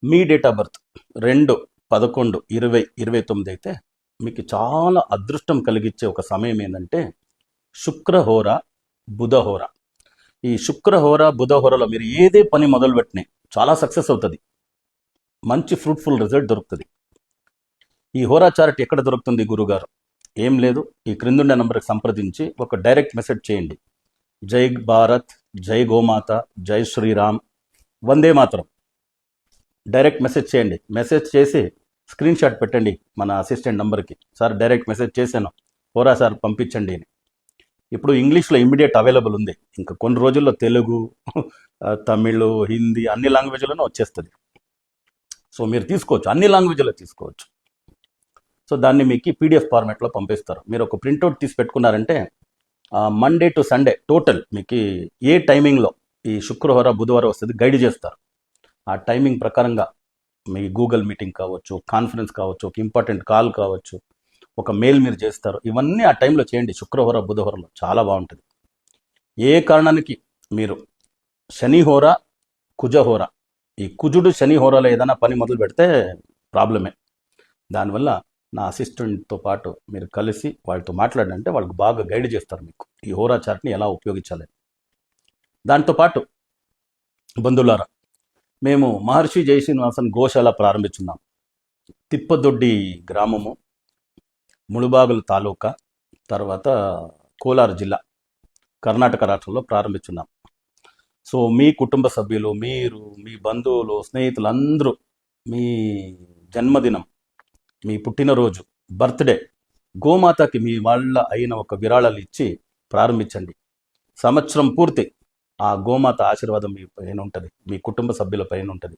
Me date of birth 2/11/2029 అయితే మీకు చాలా అదృష్టం కలిగించే ఒక సమయం ఏంటంటే శుక్రహోర బుధహోర. ఈ శుక్రహోర బుధహోరలో మీరు ఏదే పని మొదలుపెట్టినా చాలా సక్సెస్ అవుతుంది, మంచి ఫ్రూట్ఫుల్ రిజల్ట్ దొరుకుతుంది. ఈ హోరా చార్ట్ ఎక్కడ దొరుకుతుంది గురుగారు? ఏం లేదు, ఈ క్రిందుండే నంబర్కి సంప్రదించి ఒక డైరెక్ట్ మెసేజ్ చేయండి. జై భారత్, జై గోమాత, జై శ్రీరామ్, వందే మాతరం. డైరెక్ట్ మెసేజ్ చేయండి. మెసేజ్ చేసి స్క్రీన్ షాట్ పెట్టండి మన అసిస్టెంట్ నంబర్కి. సార్ డైరెక్ట్ మెసేజ్ చేశాను, హోరా సార్ పంపించండి అని. ఇప్పుడు ఇంగ్లీష్లో ఇమ్మీడియట్ అవైలబుల్ ఉంది, ఇంకా కొన్ని రోజుల్లో తెలుగు, తమిళ్, హిందీ అన్ని లాంగ్వేజ్లోనూ వచ్చేస్తుంది. సో మీరు తీసుకోవచ్చు, అన్ని లాంగ్వేజ్లో తీసుకోవచ్చు. సో దాన్ని మీకు పీడిఎఫ్ ఫార్మాట్లో పంపిస్తారు. మీరు ఒక ప్రింట్అవుట్ తీసి పెట్టుకున్నారంటే మండే టు సండే టోటల్ మీకు ఏ టైమింగ్లో ఈ శుక్రవారం బుధవారం వస్తుంది గైడ్ చేస్తారు. ఆ టైమింగ్ ప్రకారంగా మీ గూగుల్ మీటింగ్ కావచ్చు, కాన్ఫరెన్స్ కావచ్చు, ఒక ఇంపార్టెంట్ కాల్ కావచ్చు, ఒక మెయిల్ మీరు చేస్తారు. ఇవన్నీ ఆ టైంలో చేయండి. శుక్రవారం బుధవారంలో చాలా బాగుంటుంది. ఏ కారణానికి మీరు శనిహోర కుజహోర, ఈ కుజుడు శనిహోరలో ఏదైనా పని మొదలు పెడితే ప్రాబ్లమే. దానివల్ల నా అసిస్టెంట్తో పాటు మీరు కలిసి వాళ్ళతో మాట్లాడంటే వాళ్ళకి బాగా గైడ్ చేస్తారు మీకు ఈ హోరా చార్ట్ని ఎలా ఉపయోగించాలి. దాంతోపాటు బంధువులారా, మేము మహర్షి జయశ్రీనివాసన్ గోశాల ప్రారంభించున్నాం. తిప్పదొడ్డి గ్రామము, ముళబాగుల తాలూకా, తర్వాత కోలార్ జిల్లా, కర్ణాటక రాష్ట్రంలో ప్రారంభించున్నాం. సో మీ కుటుంబ సభ్యులు, మీరు, మీ బంధువులు, స్నేహితులు అందరూ మీ జన్మదినం, మీ పుట్టినరోజు, బర్త్డే గోమాతకి మీ వాళ్ళ అయిన ఒక విరాళాలు ఇచ్చి ప్రారంభించండి. సంవత్సరం పూర్తి ఆ గోమాత ఆశీర్వాదం మీ పైన ఉంటుంది, మీ కుటుంబ సభ్యుల పైన ఉంటుంది.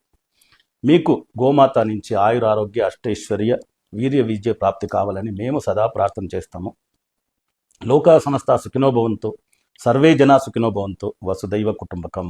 మీకు గోమాత నుంచి ఆయుర ఆరోగ్య అష్టైశ్వర్య వీర్య విజయ ప్రాప్తి కావాలని మేము సదా ప్రార్థన చేస్తాము. లోకా సమస్త సుఖినో భవంతు, సర్వే జనా సుఖినో భవంతు, వసుదైవ కుటుంబకం.